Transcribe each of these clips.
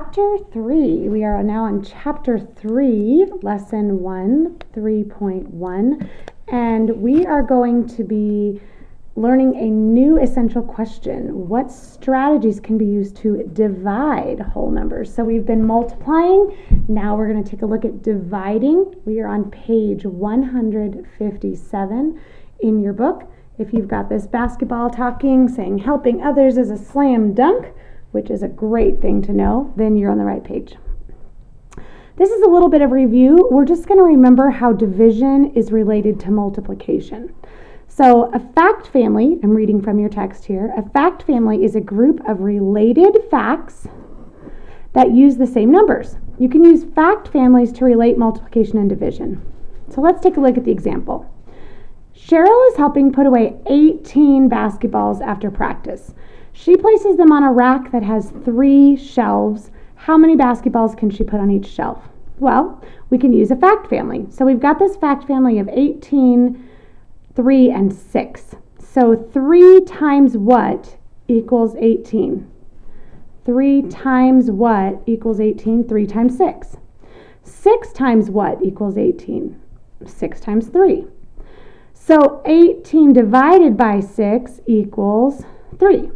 Chapter 3. We are now on Chapter 3, Lesson 1, 3.1, and we are going to be learning a new essential question. What strategies can be used to divide whole numbers? So we've been multiplying. Now we're going to take a look at dividing. We are on page 157 in your book. If you've got this basketball talking, saying helping others is a slam dunk, which is a great thing to know, then you're on the right page. This is a little bit of review. We're just going to remember how division is related to multiplication. So a fact family, I'm reading from your text here, a fact family is a group of related facts that use the same numbers. You can use fact families to relate multiplication and division. So let's take a look at the example. Cheryl is helping put away 18 basketballs after practice. She places them on a rack that has 3 shelves. How many basketballs can she put on each shelf? Well, we can use a fact family. So we've got this fact family of 18, 3, and 6. So 3 times what equals 18? 3 times what equals 18? 3 times 6. 6 times what equals 18? 6 times 3. So 18 divided by 6 equals 3.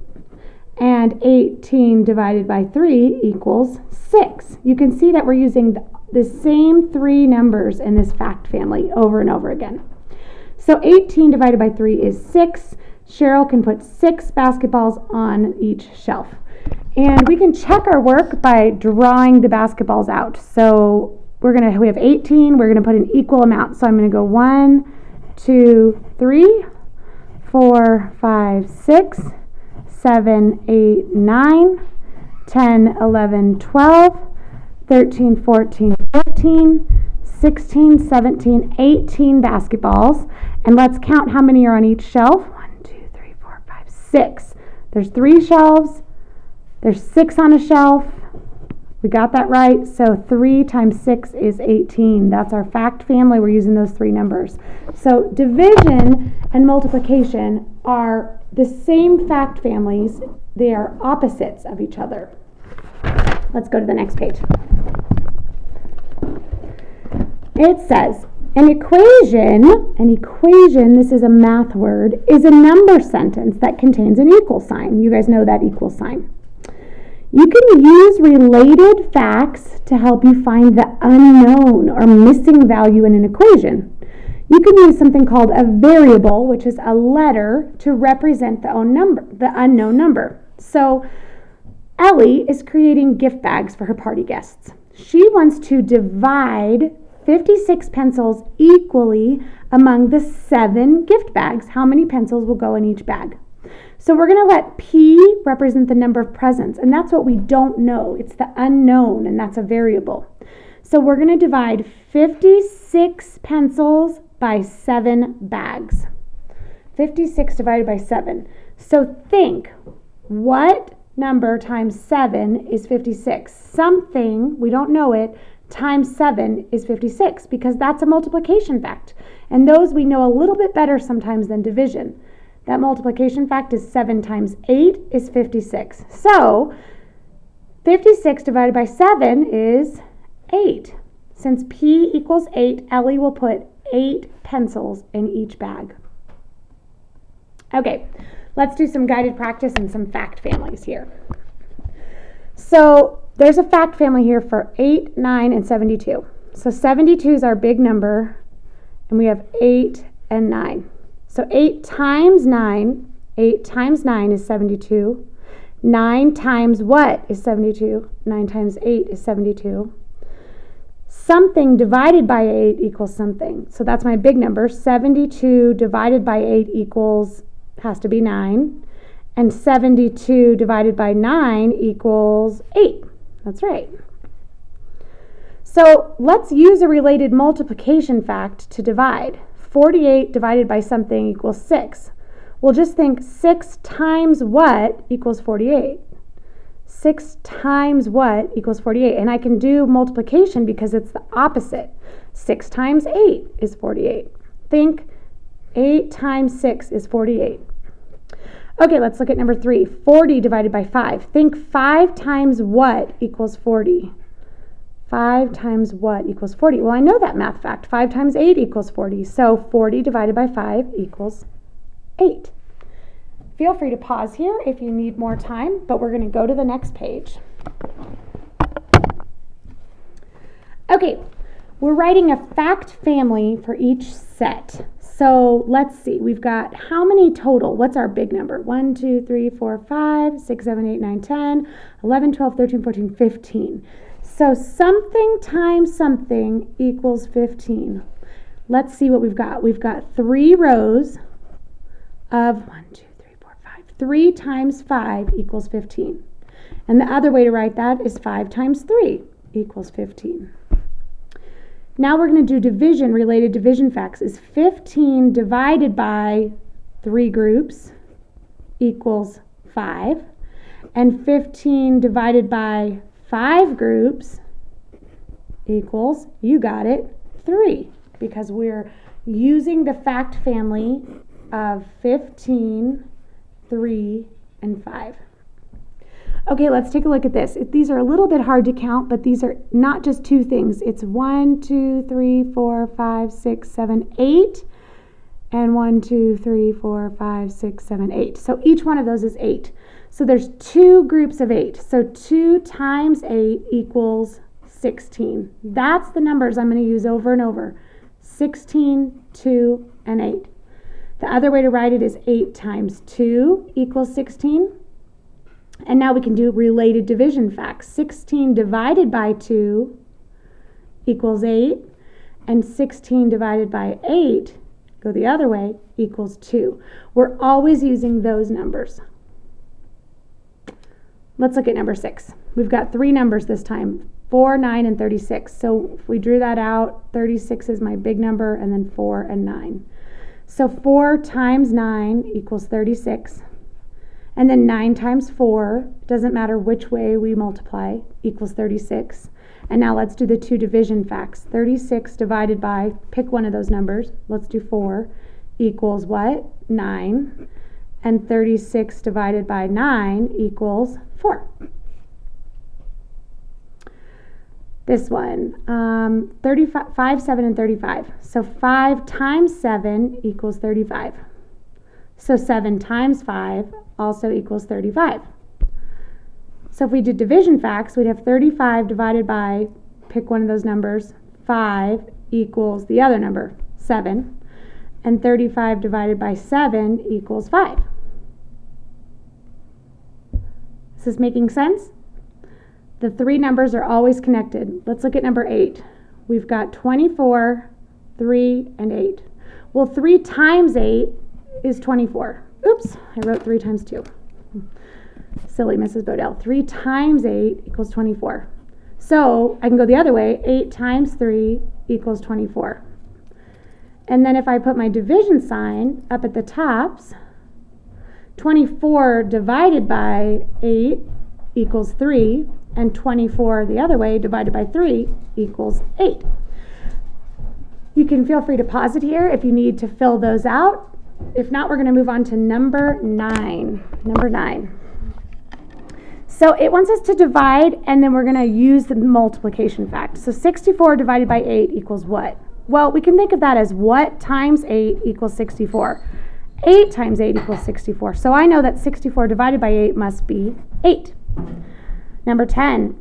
And 18 divided by 3 equals 6. You can see that we're using the same 3 numbers in this fact family over and over again. So 18 divided by 3 is 6. Cheryl can put 6 basketballs on each shelf. And we can check our work by drawing the basketballs out. So we have 18. We're going to put an equal amount. So I'm going to go 1, 2, 3, 4, 5, 6, 7, 8, 9, 10, 11, 12, 13, 14, 15, 16, 17, 18 basketballs. And let's count how many are on each shelf. 1, 2, 3, 4, 5, 6. There's 3 shelves. There's 6 on a shelf. We got that right. So 3 times 6 is 18. That's our fact family. We're using those 3 numbers. So division and multiplication are the same fact families. They are opposites of each other. Let's go to the next page. It says, an equation, this is a math word, is a number sentence that contains an equal sign. You guys know that equal sign. You can use related facts to help you find the unknown or missing value in an equation. You can use something called a variable, which is a letter, to represent the unknown number. So Ellie is creating gift bags for her party guests. She wants to divide 56 pencils equally among the 7 gift bags. How many pencils will go in each bag? So we're going to let P represent the number of presents, and that's what we don't know. It's the unknown, and that's a variable. So we're going to divide 56 pencils by 7 bags. 56 divided by 7. So think, what number times 7 is 56? Something, we don't know it, times 7 is 56, because that's a multiplication fact. And those we know a little bit better sometimes than division. That multiplication fact is 7 times 8 is 56. So 56 divided by 7 is 8. Since P equals 8, Ellie will put 8 pencils in each bag. Okay, let's do some guided practice and some fact families here. So there's a fact family here for 8, 9, and 72. So 72 is our big number, and we have 8 and 9. So 8 times 9 is 72. 9 times what is 72? 9 times 8 is 72. Something divided by 8 equals something. So that's my big number. 72 divided by 8 has to be 9. And 72 divided by 9 equals 8. That's right. So let's use a related multiplication fact to divide. 48 divided by something equals 6. We'll just think 6 times what equals 48. 6 times what equals 48. And I can do multiplication because it's the opposite. 6 times 8 is 48. Think 8 times 6 is 48. Okay, let's look at number 3. 40 divided by 5. Think 5 times what equals 40? 5 times what equals 40? Well, I know that math fact. 5 times 8 equals 40. So 40 divided by 5 equals 8. Feel free to pause here if you need more time, but we're going to go to the next page. Okay, we're writing a fact family for each set. So let's see, we've got how many total? What's our big number? 1, 2, 3, 4, 5, 6, 7, 8, 9, 10, 11, 12, 13, 14, 15. So something times something equals 15. Let's see what we've got. We've got 3 rows of 1, 2, 3, 4, 5. 3 times 5 equals 15. And the other way to write that is 5 times 3 equals 15. Now we're going to do division. Related division facts is 15 divided by 3 groups equals 5. And 15 divided by 5 groups equals, you got it, 3. Because we're using the fact family of 15, 3, and 5. Okay, let's take a look at this. These are a little bit hard to count, but these are not just 2 things. It's 1, 2, 3, 4, 5, 6, 7, 8, and 1, 2, 3, 4, 5, 6, 7, 8. So each one of those is 8. So there's 2 groups of 8. So 2 times 8 equals 16. That's the numbers I'm going to use over and over. 16, 2, and 8. The other way to write it is 8 times 2 equals 16. And now we can do related division facts. 16 divided by 2 equals 8. And 16 divided by 8, go the other way, equals 2. We're always using those numbers. Let's look at number 6. We've got 3 numbers this time, 4, 9, and 36. So if we drew that out, 36 is my big number, and then 4 and 9. So 4 times 9 equals 36. And then 9 times 4, doesn't matter which way we multiply, equals 36. And now let's do the 2 division facts. 36 divided by, pick one of those numbers, let's do 4, equals what? 9. And 36 divided by 9 equals 4. This one, 5, 7, and 35. So 5 times 7 equals 35. So 7 times 5 also equals 35. So if we did division facts, we'd have 35 divided by, pick one of those numbers, 5 equals the other number, 7. And 35 divided by 7 equals 5. Is this making sense? The 3 numbers are always connected. Let's look at number 8. We've got 24, 3, and 8. Well, 3 times 8 is 24. Oops, I wrote 3 times 2. Silly Mrs. Bodell. 3 times 8 equals 24. So I can go the other way. 8 times 3 equals 24. And then if I put my division sign up at the tops, 24 divided by 8 equals 3, and 24 the other way divided by 3 equals 8. You can feel free to pause it here if you need to fill those out. If not, we're going to move on to number 9. Number 9. So it wants us to divide, and then we're going to use the multiplication fact. So 64 divided by 8 equals what? Well, we can think of that as what times 8 equals 64. 8 times 8 equals 64. So I know that 64 divided by 8 must be 8. Number 10.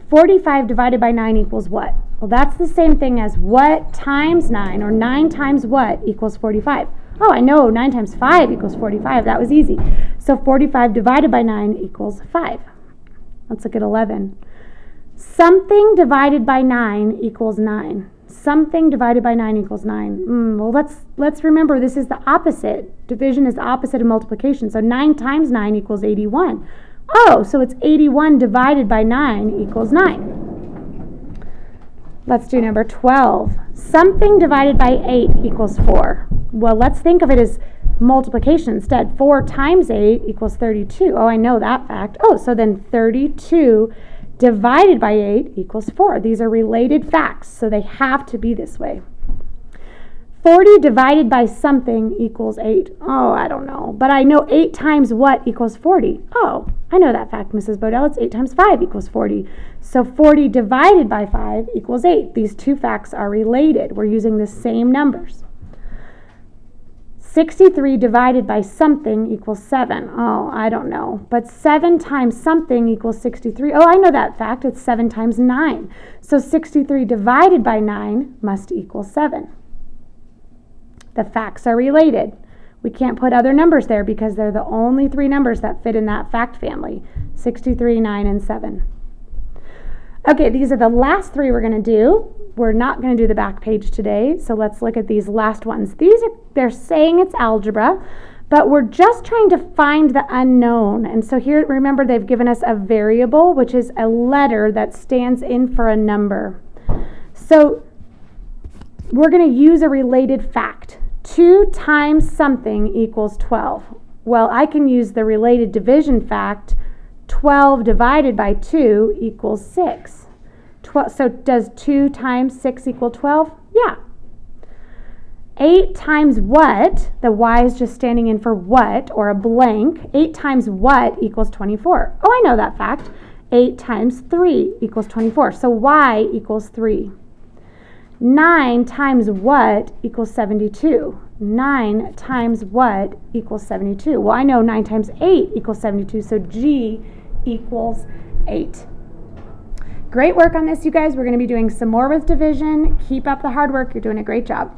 45 divided by 9 equals what? Well, that's the same thing as what times 9, or 9 times what equals 45. Oh, I know 9 times 5 equals 45. That was easy. So 45 divided by 9 equals 5. Let's look at 11. Something divided by 9 equals 9. Something divided by 9 equals 9. Well, let's remember this is the opposite. Division is the opposite of multiplication. So 9 times 9 equals 81. Oh, so it's 81 divided by 9 equals 9. Let's do number 12. Something divided by 8 equals 4. Well, let's think of it as multiplication instead. 4 times 8 equals 32. Oh, I know that fact. Oh, so then 32 divided by 8 equals 4. These are related facts, so they have to be this way. 40 divided by something equals 8. Oh, I don't know. But I know 8 times what equals 40? Oh, I know that fact, Mrs. Bodell. It's 8 times 5 equals 40. So 40 divided by 5 equals 8. These two facts are related. We're using the same numbers. 63 divided by something equals 7. Oh, I don't know. But 7 times something equals 63. Oh, I know that fact. It's 7 times 9. So 63 divided by 9 must equal 7. The facts are related. We can't put other numbers there because they're the only 3 numbers that fit in that fact family. 63, 9, and 7. Okay, these are the last 3 we're going to do. We're not going to do the back page today, so let's look at these last ones. They're saying it's algebra, but we're just trying to find the unknown. And so here, remember, they've given us a variable, which is a letter that stands in for a number. So we're going to use a related fact. 2 times something equals 12. Well, I can use the related division fact. 12 divided by 2 equals 6. So does 2 times 6 equal 12? Yeah. 8 times what? The y is just standing in for what, or a blank. 8 times what equals 24? Oh, I know that fact. 8 times 3 equals 24. So y equals 3. 9 times what equals 72? 9 times what equals 72? Well, I know 9 times 8 equals 72, so G equals 8. Great work on this, you guys. We're going to be doing some more with division. Keep up the hard work. You're doing a great job.